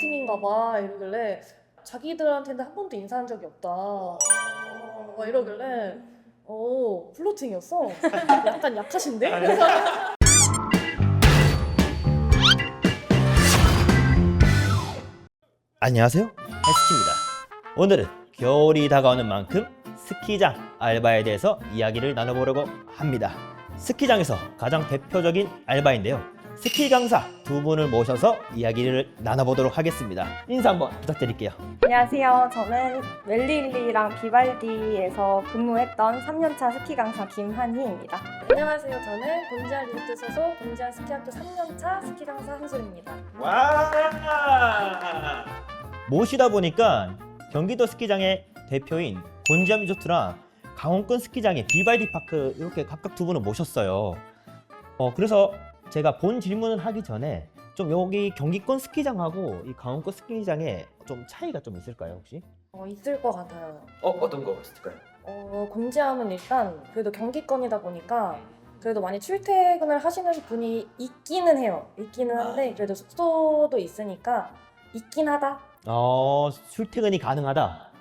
플로팅인가 봐 이러길래 자기들한테는 한 번도 인사한 적이 없다 막 이러길래 플로팅이었어? 약간 약하신데? 안녕하세요, 헬스키입니다. 오늘은 겨울이 다가오는 만큼 스키장 알바에 대해서 이야기를 나눠보려고 합니다. 스키장에서 가장 대표적인 알바인데요, 스키 강사 두 분을 모셔서 이야기를 나눠보도록 하겠습니다. 인사 한번 부탁드릴게요. 안녕하세요. 저는 웰릴리랑 비발디에서 근무했던 3년차 스키 강사 김한희입니다. 안녕하세요. 저는 본지안 리조트 소속 본지안 스키학교 3년차 스키 강사 한솔입니다. 와! 모시다 보니까 경기도 스키장의 대표인 본지안 리조트랑 강원권 스키장의 비발디 파크 이렇게 각각 두 분을 모셨어요. 그래서 제가 본 질문을 하기 전에 좀 여기 경기권 스키장하고 이 강원권 스키장에 좀 차이가 좀 있을까요, 혹시? 있을 것 같아요. 어떤 거 있을까요? 곤지암은 일단 그래도 경기권이다 보니까 그래도 많이 출퇴근을 하시는 분이 있기는 해요. 있기는 한데 그래도 숙소도 있으니까 있긴 하다. 출퇴근이 가능하다.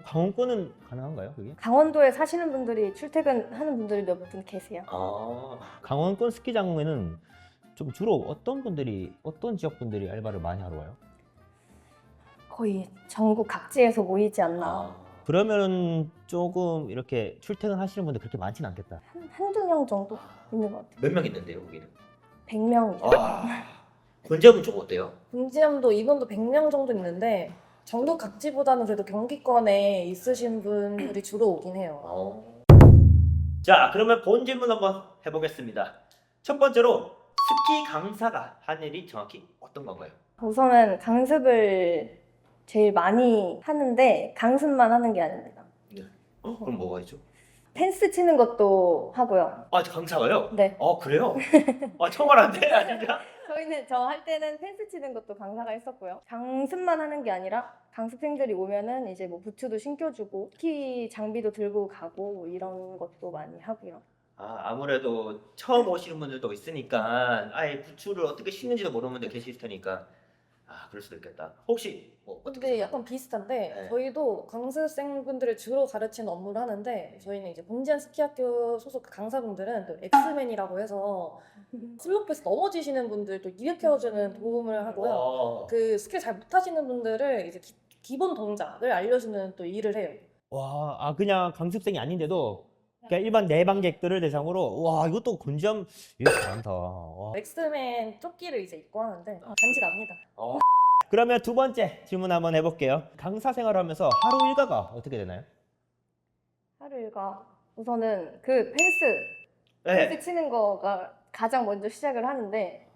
강원권은 가능한가요, 그게? 강원도에 사시는 분들이 출퇴근하는 분들이 몇 분 계세요. 강원권 스키장에는 좀 주로 어떤 지역 분들이 알바를 많이 하러 와요? 거의 전국 각지에서 모이지 않나. 그러면은 조금 이렇게 출퇴근하시는 분들 그렇게 많지는 않겠다. 한두 명 정도 있는 것 같아요. 몇 명 있는데요, 거기는? 100명이죠. 권지압은 좀 어때요? 곤지암도 이번도 100명 정도 있는데 전국 각지보다는 그래도 경기권에 있으신 분들이 주로 오긴 해요. 자, 그러면 본 질문 한번 해보겠습니다. 첫 번째로 스키 강사가 하는 일이 정확히 어떤 건가요? 우선은 강습을 제일 많이 하는데 강습만 하는 게 아닙니다. 그럼 뭐가 있죠? 펜스 치는 것도 하고요. 강사가요? 네. 그래요? 처음 알았는데, 진짜? 저희는 저 할 때는 펜스 치는 것도 강사가 했었고요. 강습만 하는 게 아니라 강습생들이 오면은 이제 뭐 부츠도 신겨주고 스키 장비도 들고 가고 뭐 이런 것도 많이 하고요. 아무래도 처음 오시는 분들도 있으니까 아예 부츠를 어떻게 신는지도 모르는 분들 계실 테니까 그럴 수도 있겠다. 혹시 어떻게 근데 생각해요? 약간 비슷한데 네. 저희도 강습생분들을 주로 가르치는 업무를 하는데 저희는 이제 본지안 스키학교 소속 강사분들은 또 엑스맨이라고 해서 슬로프에서 넘어지시는 분들 또 일으켜주는 도움을 하고요. 그 스킬 잘 못하시는 분들을 이제 기본 동작을 알려주는 또 일을 해요. 그냥 강습생이 아닌데도 그냥 일반 내방객들을 대상으로 이것도 권지암 이거 잘한다. 엑스맨 조끼를 이제 입고 하는데 간지 납니다. 그러면 두 번째 질문 한번 해볼게요. 강사 생활을 하면서 하루 일과가 어떻게 되나요? 하루 일과 우선은 그 펜스 치는 거가 가장 먼저 시작을 하는데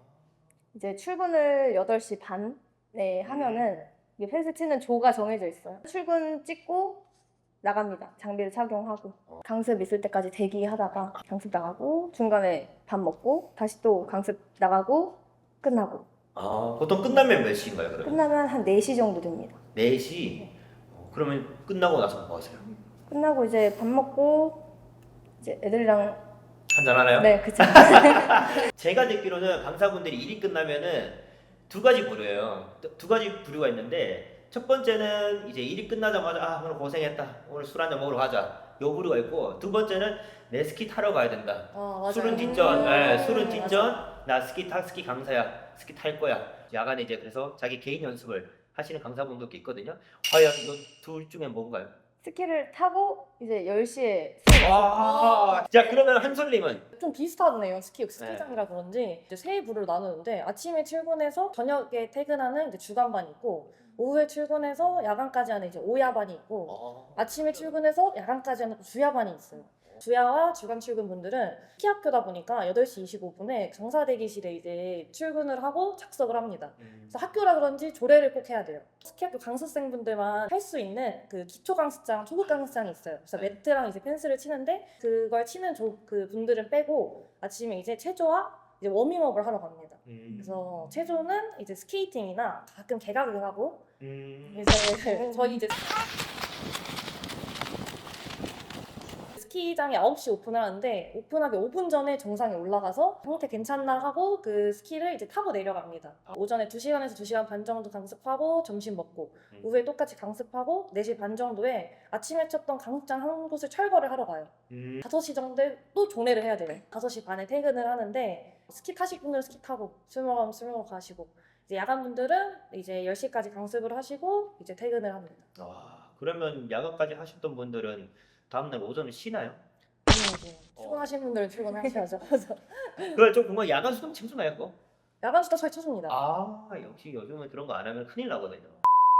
이제 출근을 8시 반에 하면은 이게 펜스 치는 조가 정해져 있어요. 출근 찍고 나갑니다. 장비를 착용하고 강습 있을 때까지 대기하다가 강습 나가고 중간에 밥 먹고 다시 또 강습 나가고 끝나고 보통 끝나면 몇 시인가요, 그러면? 끝나면 한 4시 정도 됩니다. 4시? 그러면 끝나고 나서 뭐 하세요? 끝나고 이제 밥 먹고 이제 애들이랑 한잔하나요? 네 그쵸. 제가 듣기로는 강사분들이 일이 끝나면은 두 가지 부류예요. 두 가지 부류가 있는데 첫 번째는 이제 일이 끝나자마자 오늘 고생했다, 오늘 술 한잔 먹으러 가자, 요 부류가 있고, 두 번째는 내 스키 타러 가야 된다. 맞아요. 술은 뒷전, 술은 뒷전. 나 스키 강사야, 스키 탈 거야. 야간에 이제 그래서 자기 개인 연습을 하시는 강사분들도 있거든요. 과연 이 둘 중에 뭔가요? 스키를 타고 이제 10시에 자, 그러면 한솔님은 좀 비슷하네요. 스키장이라 그런지 이제 세 부를 나누는데 아침에 출근해서 저녁에 퇴근하는 이제 주간반이 있고 오후에 출근해서 야간까지 하는 이제 오야반이 있고 아침에 출근해서 야간까지 하는 주야반이 있어요. 주야와 주간 출근 분들은 스키학교다 보니까 8시 25분에 강사 대기실에 이제 출근을 하고 착석을 합니다. 그래서 학교라 그런지 조례를 꼭 해야 돼요. 스키학교 강습생분들만 할 수 있는 그 기초 강습장, 초급 강습장이 있어요. 그래서 매트랑 이제 펜스를 치는데 그걸 치는 그 분들은 빼고 아침에 이제 체조와 이제 워밍업을 하러 갑니다. 그래서 체조는 이제 스케이팅이나 가끔 개각을 하고 이제 저희 이제 스키장이 9시 오픈을 하는데 오픈하기 5분 전에 정상에 올라가서 상태 괜찮나 하고 그 스키를 이제 타고 내려갑니다. 오전에 2시간에서 2시간 반 정도 강습하고 점심 먹고 오후에 똑같이 강습하고 4시 반 정도에 아침에 쳤던 강습장 한 곳을 철거를 하러 가요. 5시 정도에 또 종례를 해야 돼요. 5시 반에 퇴근을 하는데 스키 타실 분들은 스키 타고 술 먹으면 술 먹으러 가시고 이제 야간 분들은 이제 10시까지 강습을 하시고 이제 퇴근을 합니다. 그러면 야간까지 하셨던 분들은 다음날 오전에 쉬나요? 아니면 이제 출근하시는 분들은 출근하셔야죠. 그래서 그걸 좀 뭔가 야간 수당 징수나요 그거? 야간 수다 저희 쳐줍니다. 역시 요즘은 그런 거 안 하면 큰일 나거든요.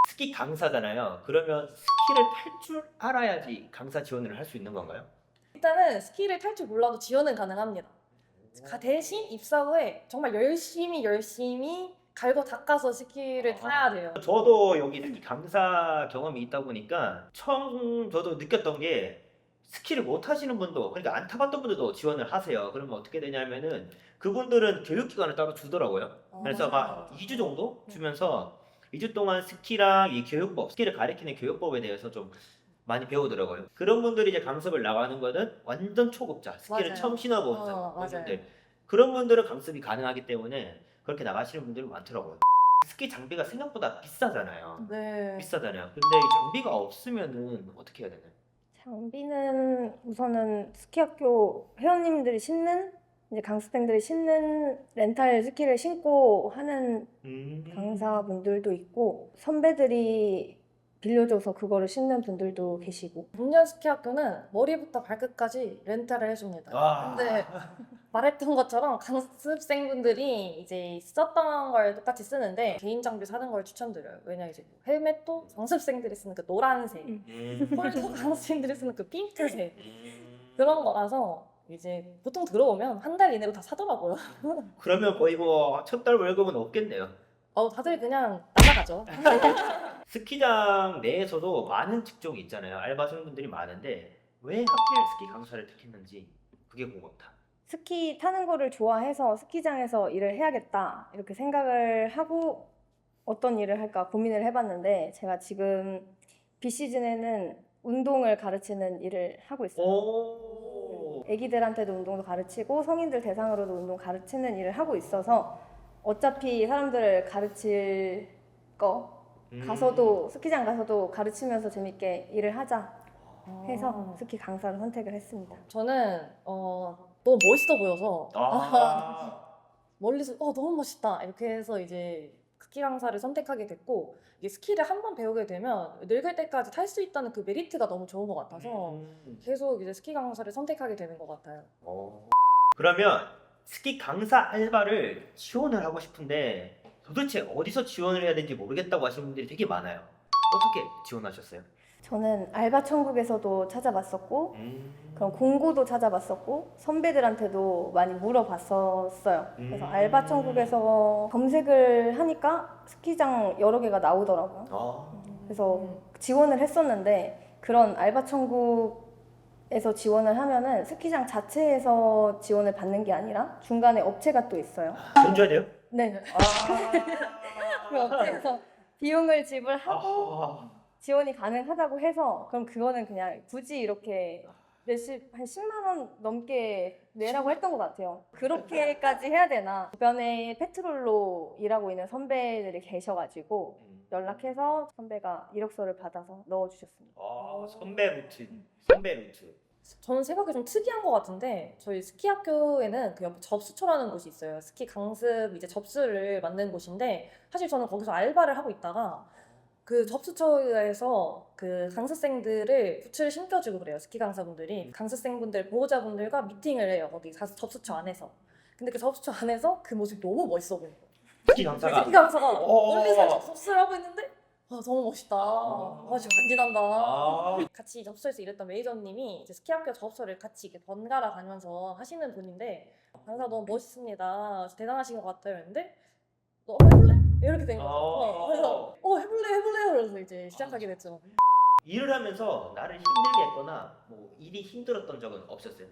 스키 강사잖아요. 그러면 스키를 탈 줄 알아야지 강사 지원을 할 수 있는 건가요? 일단은 스키를 탈 줄 몰라도 지원은 가능합니다. 대신 입사 후에 정말 열심히 갈고 닦아서 스키를 타야 돼요. 저도 여기 스키 강사 경험이 있다 보니까 처음 저도 느꼈던 게 스키를 못 하시는 분도 그러니까 안 타봤던 분들도 지원을 하세요. 그러면 어떻게 되냐면은 그분들은 교육기간을 따로 주더라고요. 그래서 막 2주 정도 주면서 2주 동안 스키랑 이 교육법, 스키를 가리키는 교육법에 대해서 좀 많이 배우더라고요. 그런 분들이 이제 강습을 나가는 거는 완전 초급자, 스키를 맞아요. 처음 신어본 맞아요. 분들. 그런 분들은 강습이 가능하기 때문에 그렇게 나가시는 분들이 많더라고요. 스키 장비가 생각보다 비싸잖아요. 네. 비싸잖아요. 근데 이 장비가 없으면은 어떻게 해야 되나요? 장비는 우선은 스키학교 회원님들이 신는 이제 강습생들이 신는 렌탈 스키를 신고 하는 강사분들도 있고 선배들이 빌려줘서 그거를 신는 분들도 계시고 작년 스키 학교는 머리부터 발끝까지 렌탈을 해줍니다. 근데 말했던 것처럼 강습생분들이 이제 썼던 걸 똑같이 쓰는데 개인 장비 사는 걸 추천드려요. 왜냐 이제 헬멧도 강습생들이 쓰는 그 노란색, 폴도 강습생들이 쓰는 그 핑크색 그런 거라서 이제 보통 들어오면 한 달 이내로 다 사더라고요. 그러면 거의 뭐 첫 달 월급은 없겠네요. 다들 그냥 날아가죠. 스키장 내에서도 많은 직종이 있잖아요. 알바하시는 분들이 많은데 왜 하필 스키 강사를 택했는지 그게 궁금합니다. 스키 타는 거를 좋아해서 스키장에서 일을 해야겠다 이렇게 생각을 하고 어떤 일을 할까 고민을 해봤는데 제가 지금 비시즌에는 운동을 가르치는 일을 하고 있어요. 애기들한테도 운동도 가르치고 성인들 대상으로도 운동 가르치는 일을 하고 있어서 어차피 사람들을 가르칠 거 가서도 스키장 가서도 가르치면서 재밌게 일을 하자 해서 스키 강사를 선택을 했습니다. 저는 너무 멋있어 보여서 멀리서 너무 멋있다 이렇게 해서 이제 스키 강사를 선택하게 됐고 이게 스키를 한 번 배우게 되면 늙을 때까지 탈 수 있다는 그 메리트가 너무 좋은 것 같아서 계속 이제 스키 강사를 선택하게 되는 것 같아요. 그러면 스키 강사 알바를 지원을 하고 싶은데 도대체 어디서 지원을 해야 되는지 모르겠다고 하시는 분들이 되게 많아요. 어떻게 지원하셨어요? 저는 알바 천국에서도 찾아봤었고 그런 공고도 찾아봤었고 선배들한테도 많이 물어봤었어요. 그래서 알바 천국에서 검색을 하니까 스키장 여러 개가 나오더라고요. 그래서 지원을 했었는데 그런 알바 천국에서 지원을 하면은 스키장 자체에서 지원을 받는 게 아니라 중간에 업체가 또 있어요. 돈 줘야 돼요? 네. 그 업체에서 비용을 지불하고 지원이 가능하다고 해서 그럼 그거는 그냥 굳이 이렇게 한 10만 원 넘게 내라고 했던 것 같아요. 그렇게까지 해야 되나? 주변에 페트롤로 일하고 있는 선배들이 계셔가지고 연락해서 선배가 이력서를 받아서 넣어주셨습니다. 선배 루트. 저는 생각이 좀 특이한 것 같은데 저희 스키 학교에는 그 옆에 접수처라는 곳이 있어요. 스키 강습 이제 접수를 만드는 곳인데 사실 저는 거기서 알바를 하고 있다가 그 접수처에서 그 강습생들을 부츠를 신겨주고 그래요. 스키 강사분들이 강습생분들 보호자분들과 미팅을 해요. 거기 접수처 안에서. 근데 그 접수처 안에서 그 모습이 너무 멋있어 보여요. 스키 강사가 스키 강사가 멀리서 접수를 하고 있는데 너무 멋있다. 진짜 간지난다. 같이 접수해서 일했던 매니저님이 이제 스키 학교 접수를 같이 이렇게 번갈아 가면서 하시는 분인데 강사 너무 멋있습니다. 대단하신 것 같아요. 근데 너 해볼래? 이렇게 된 거죠. 그래서 해볼래요. 그래서 이제 시작하게 됐죠. 일을 하면서 나를 힘들게 했거나 뭐 일이 힘들었던 적은 없었어요?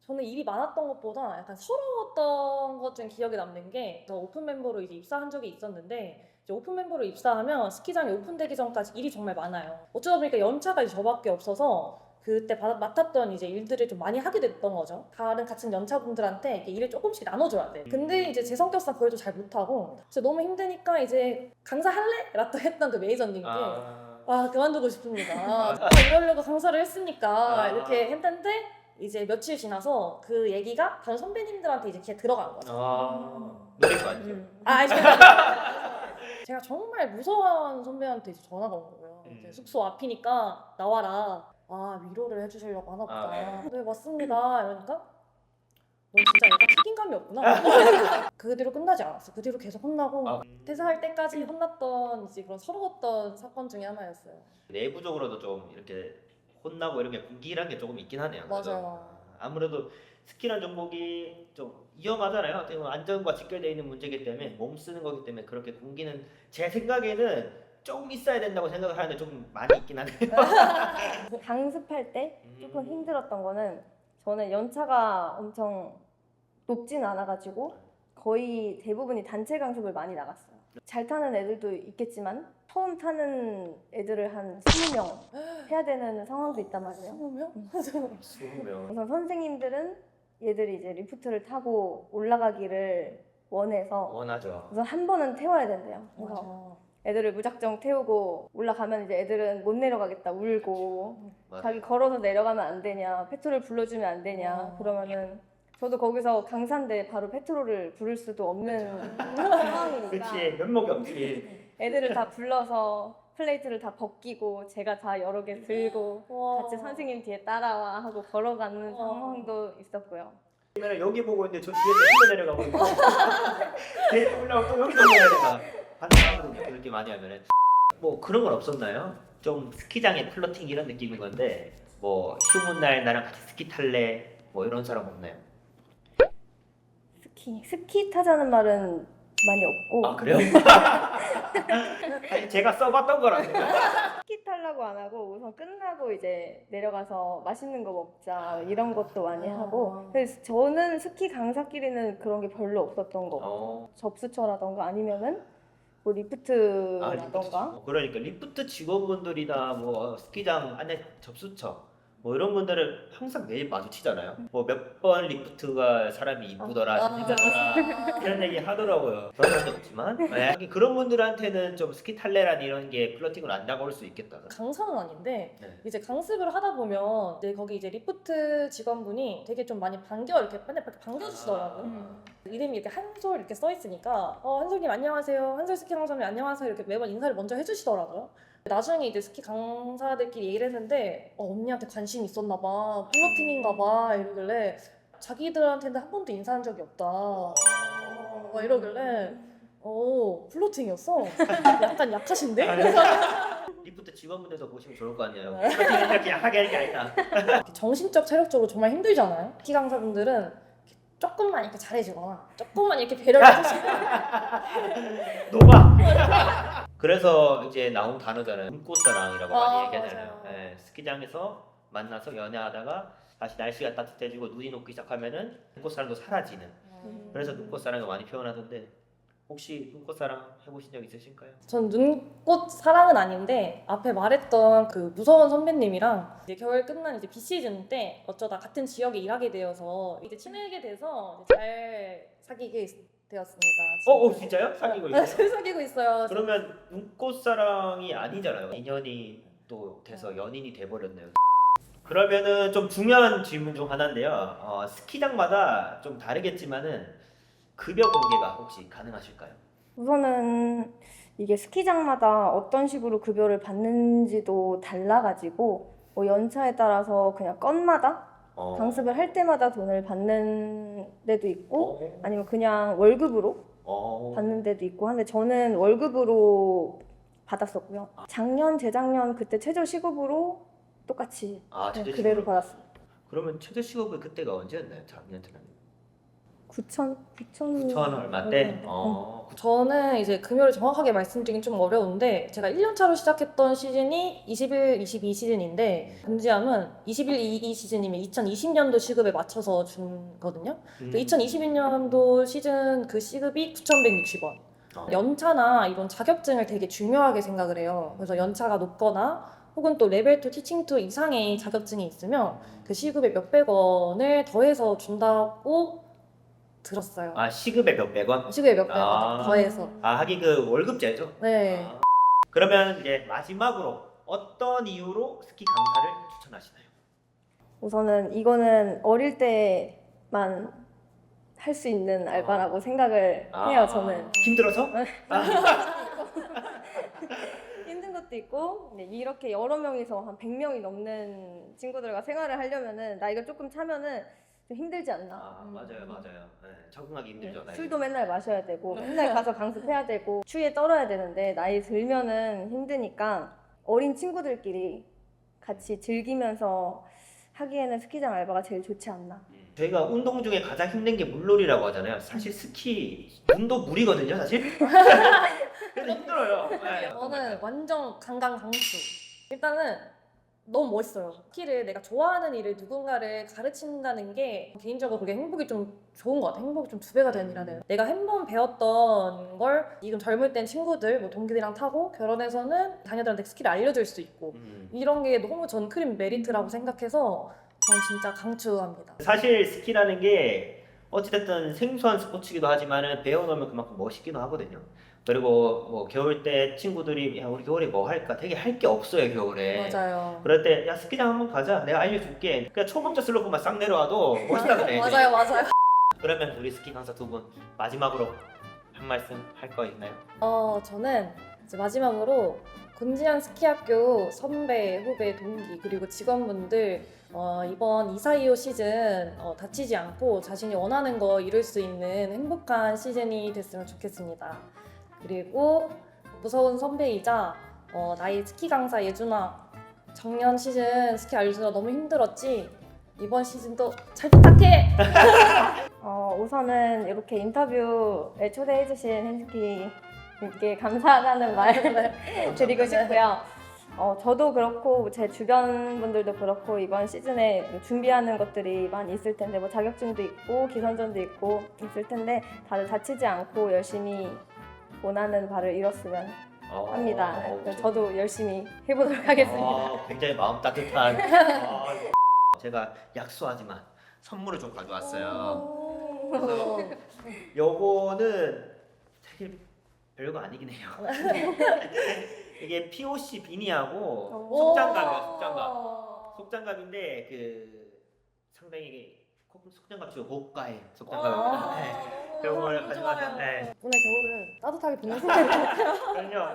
저는 일이 많았던 것보다 약간 서러웠던 것 중 기억에 남는 게 저 오픈 멤버로 이제 입사한 적이 있었는데 이제 오픈 멤버로 입사하면 스키장이 오픈되기 전까지 일이 정말 많아요. 어쩌다 보니까 연차가 이제 저밖에 없어서 그때 맡았던 이제 일들을 좀 많이 하게 됐던 거죠. 다른 같은 연차분들한테 이렇게 일을 조금씩 나눠줘야 돼. 근데 이제 제 성격상 그걸 또 잘 못하고 그래서 너무 힘드니까 이제 강사 할래? 라고 했던 그 매니저님께 그만두고 싶습니다. 이러려고 강사를 했으니까 이렇게 했는데 이제 며칠 지나서 그 얘기가 다른 선배님들한테 이제 그냥 들어간 거죠. 노릴 거 아니죠? 아니 제가 정말 무서워하는 선배한테 이제 전화가 온 거예요. 이제 숙소 앞이니까 나와라. 위로를 해주시려고 하나 보다. 네 맞습니다. 이러니까 너 진짜 약간 책임감이 없구나. 그 뒤로 끝나지 않았어. 그 뒤로 계속 혼나고 퇴사할 때까지 혼났던 이제 그런 서러웠던 사건 중에 하나였어요. 내부적으로도 좀 이렇게 혼나고 이런 게 분기란 게 조금 있긴 하네요. 맞아요. 아무래도 스키란 종목이 좀 위험하잖아요. 어떻게 보면 안전과 직결되어 있는 문제이기 때문에 몸 쓰는 거기 때문에 그렇게 공기는 제 생각에는 조금 있어야 된다고 생각을 하는데 좀 많이 있긴 하네요. 강습할 때 조금 힘들었던 거는 저는 연차가 엄청 높진 않아가지고 거의 대부분이 단체 강습을 많이 나갔어요. 잘 타는 애들도 있겠지만 처음 타는 애들을 한 20명 해야 되는 상황도 있단 말이에요. 20명? 20명. 우선 선생님들은 얘들이 이제 리프트를 타고 올라가기를 원해서 원하죠. 우선 한 번은 태워야 된대요. 그래서 맞아. 애들을 무작정 태우고 올라가면 이제 애들은 못 내려가겠다 울고 맞아요. 자기 걸어서 내려가면 안 되냐 페트롤 불러주면 안 되냐 그러면은 저도 거기서 강사인데 바로 페트롤을 부를 수도 없는 상황이니까 그렇지 면목이 없지. 애들을 다 불러서 플레이트를 다 벗기고 제가 다 여러 개 들고 와. 같이 선생님 뒤에 따라와 하고 걸어가는 상황도 있었고요. 그러면 여기 보고 있는데 저 뒤에서 흘러 내려가고 있고 뒤에 올라오고 또 여기서 내려가 반대하거든요. 그렇게 많이 하면은 뭐 그런 건 없었나요? 좀 스키장의 플러팅 이런 느낌인 건데 뭐 휴무 날 나랑 같이 스키 탈래 뭐 이런 사람 없나요? 스키 타자는 말은 많이 없고 아 그래요? 아니 제가 써봤던 거라서 스키 타려고 안 하고 우선 끝나고 이제 내려가서 맛있는 거 먹자 이런 것도 많이 하고 그래서 저는 스키 강사끼리는 그런 게 별로 없었던 거 같아요. 접수처라던가 아니면은 뭐 리프트라던가 그러니까 리프트 직원분들이나 뭐 스키장 안에 접수처 뭐 이런 분들은 항상 매일 마주치잖아요. 뭐 몇 번 리프트가 사람이 이쁘더라, 잘생겼더라 이런 얘기 하더라고요. 저는 한 적 없지만 그런 분들한테는 좀 스키 탈래란 이런 게 플러팅을 안 다가올 수 있겠다. 강사는 아닌데 네. 이제 강습을 하다 보면 이제 거기 이제 리프트 직원분이 되게 좀 많이 이렇게 반겨주시더라고요. 이름이 이렇게 한솔 이렇게 써 있으니까 한솔님 안녕하세요, 한솔 스키 강사님 안녕하세요 이렇게 매번 인사를 먼저 해주시더라고요. 나중에 이제 스키 강사들끼리 얘기를 했는데 언니한테 관심 있었나 봐, 플러팅인가 봐 이러길래 자기들한테는 한 번도 인사한 적이 없다 막 이러길래 플러팅이었어? 약간 약하신데? 리프트 직원분들도 보시면 좋을 거 아니에요. 플러팅을 이렇게 약하게 할 게 아니다. 정신적 체력적으로 정말 힘들잖아요. 스키 강사분들은 이렇게 조금만 이렇게 잘해주거나 조금만 이렇게 배려를 해주시면 녹아. 그래서 이제 나온 단어잖아요. 눈꽃사랑이라고 많이 얘기하잖아요. 맞아요. 네, 스키장에서 만나서 연애하다가 다시 날씨가 따뜻해지고 눈이 녹기 시작하면은 눈꽃사랑도 사라지는. 그래서 눈꽃사랑을 많이 표현하던데 혹시 눈꽃사랑 해보신 적 있으신가요? 전 눈꽃 사랑은 아닌데 앞에 말했던 그 무서운 선배님이랑 이제 겨울 끝난 이제 비시즌 때 어쩌다 같은 지역에 일하게 되어서 이제 친하게 돼서 이제 잘 사귀게 되었습니다. 진짜요? 사귀고 네, 있어요? 사귀고 있어요. 그러면 눈꽃사랑이 아니잖아요. 인연이 또 돼서 연인이 돼버렸네요. 그러면은 좀 중요한 질문 중 하나인데요. 스키장마다 좀 다르겠지만은 급여 공개가 혹시 가능하실까요? 우선은 이게 스키장마다 어떤 식으로 급여를 받는지도 달라가지고 뭐 연차에 따라서 그냥 건마다 강습을 할 때마다 돈을 받는 데도 있고 아니면 그냥 월급으로 받는 데도 있고 한데 저는 월급으로 받았었고요. 작년, 재작년 그때 최저 시급으로 똑같이 최저 그대로 시급으로? 받았어요. 그러면 최저 시급이 그때가 언제였나요? 작년 지난 9천 9천 얼마 때? 네. 저는 이제 금요를 정확하게 말씀드리긴 좀 어려운데 제가 1년 차로 시작했던 시즌이 21, 22 시즌인데 금지함은 21, 22 시즌이면 2020년도 시급에 맞춰서 준 거든요. 2021년도 시즌 그 시급이 9,160원. 연차나 이런 자격증을 되게 중요하게 생각을 해요. 그래서 연차가 높거나 혹은 또 레벨 2 티칭 2 이상의 자격증이 있으면 그 시급에 몇백 원을 더해서 준다고 들었어요. 아, 시급에 몇백 원? 시급에 몇백 원 아. 더해서. 아, 하긴 그 월급제죠? 네. 아. 그러면 이제 마지막으로 어떤 이유로 스키 강사를 추천하시나요? 우선은 이거는 어릴 때만 할 수 있는 알바라고 생각을 해요, 저는. 힘들어서? 힘든 것도 있고 네, 이렇게 여러 명이서 한 100명이 넘는 친구들과 생활을 하려면은 나이가 조금 차면은 좀 힘들지 않나. 아, 맞아요, 맞아요. 네, 적응하기 힘들죠. 나이가. 술도 맨날 마셔야 되고 맨날 가서 강습해야 되고 추위에 떨어야 되는데 나이 들면은 힘드니까 어린 친구들끼리 같이 즐기면서 하기에는 스키장 알바가 제일 좋지 않나. 저희가 운동 중에 가장 힘든 게 물놀이라고 하잖아요. 사실 스키 눈도 물이거든요, 사실. 그래서 힘들어요. 네. 저는 완전 강강강수. 일단은 너무 멋있어요. 스키를 내가 좋아하는 일을 누군가를 가르친다는 게 개인적으로 그게 행복이 좀 좋은 것 같아요. 행복이 좀 2배가 되는 일하는. 내가 한 번 배웠던 걸 지금 젊을 땐 친구들, 뭐 동기들이랑 타고 결혼해서는 자녀들한테 스키를 알려줄 수 있고 이런 게 너무 전 큰 메리트라고 생각해서 전 진짜 강추합니다. 사실 스키라는 게 어찌됐든 생소한 스포츠이기도 하지만은 배워놓으면 그만큼 멋있기도 하거든요. 그리고 뭐 겨울 때 친구들이 야 우리 겨울에 뭐 할까? 되게 할 게 없어요 겨울에. 맞아요. 그럴 때 야 스키장 한번 가자. 내가 알려줄게. 그냥 초급자 슬로프만 싹 내려와도 멋있다 그래. 맞아요, 맞아요. 그러면 우리 스키 강사 두 분 마지막으로 한 말씀 할 거 있나요? 저는 이제 마지막으로 곤지암 스키학교 선배, 후배, 동기 그리고 직원분들 이번 242호 시즌 다치지 않고 자신이 원하는 거 이룰 수 있는 행복한 시즌이 됐으면 좋겠습니다. 그리고 무서운 선배이자 나의 스키 강사 예준아, 작년 시즌 스키 알려주느라 너무 힘들었지? 이번 시즌도 잘 부탁해! 우선은 이렇게 인터뷰에 초대해주신 햄스키님께 감사하다는 말을 드리고 싶고요. 저도 그렇고 제 주변 분들도 그렇고 이번 시즌에 준비하는 것들이 많이 있을 텐데 뭐 자격증도 있고 기선전도 있고 있을 텐데 다들 다치지 않고 열심히 원하는 바를 이뤘으면 합니다. 저도 열심히 해보도록 하겠습니다. 굉장히 마음 따뜻한. 제가 약소하지만 선물을 좀 가져왔어요. 그래서 요거는 되게 별거 아니긴 해요. 이게 POC 비니하고 속장갑이에요. 속장갑. 속장갑인데 그 상당히 속장갑 치고 고가의 속장갑입니다. 네. 요걸 가져가서 네. 오늘 겨울은 따뜻하게 보내주세요 그럼요.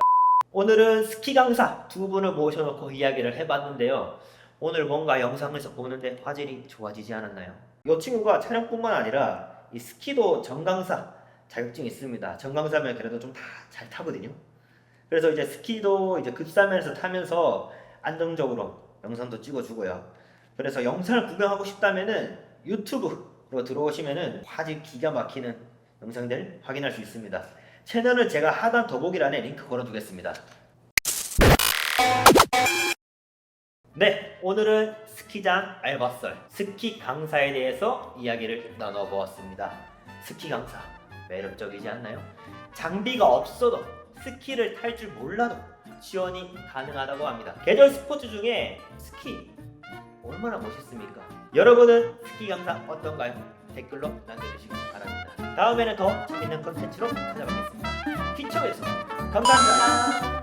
오늘은 스키 강사 두 분을 모셔놓고 이야기를 해봤는데요. 오늘 뭔가 영상을 보는데 화질이 좋아지지 않았나요? 이 친구가 촬영뿐만 아니라 이 스키도 전강사 자격증이 있습니다. 전강사면 그래도 좀 다 잘 타거든요. 그래서 이제 스키도 이제 급사면에서 타면서 안정적으로 영상도 찍어주고요. 그래서 영상을 구경하고 싶다면은 유튜브로 들어오시면은 화질 기가 막히는 영상들 확인할 수 있습니다. 채널은 제가 하단 더보기란에 링크 걸어두겠습니다. 네, 오늘은 스키장 알바썰, 스키 강사에 대해서 이야기를 나눠보았습니다. 스키 강사, 매력적이지 않나요? 장비가 없어도 스키를 탈 줄 몰라도 지원이 가능하다고 합니다. 계절 스포츠 중에 스키 얼마나 멋있습니까? 여러분은 스키 강사 어떤가요? 댓글로 남겨주시기 바랍니다. 다음에는 더 재밌는 컨텐츠로 찾아뵙겠습니다. 시청해주셔서 감사합니다.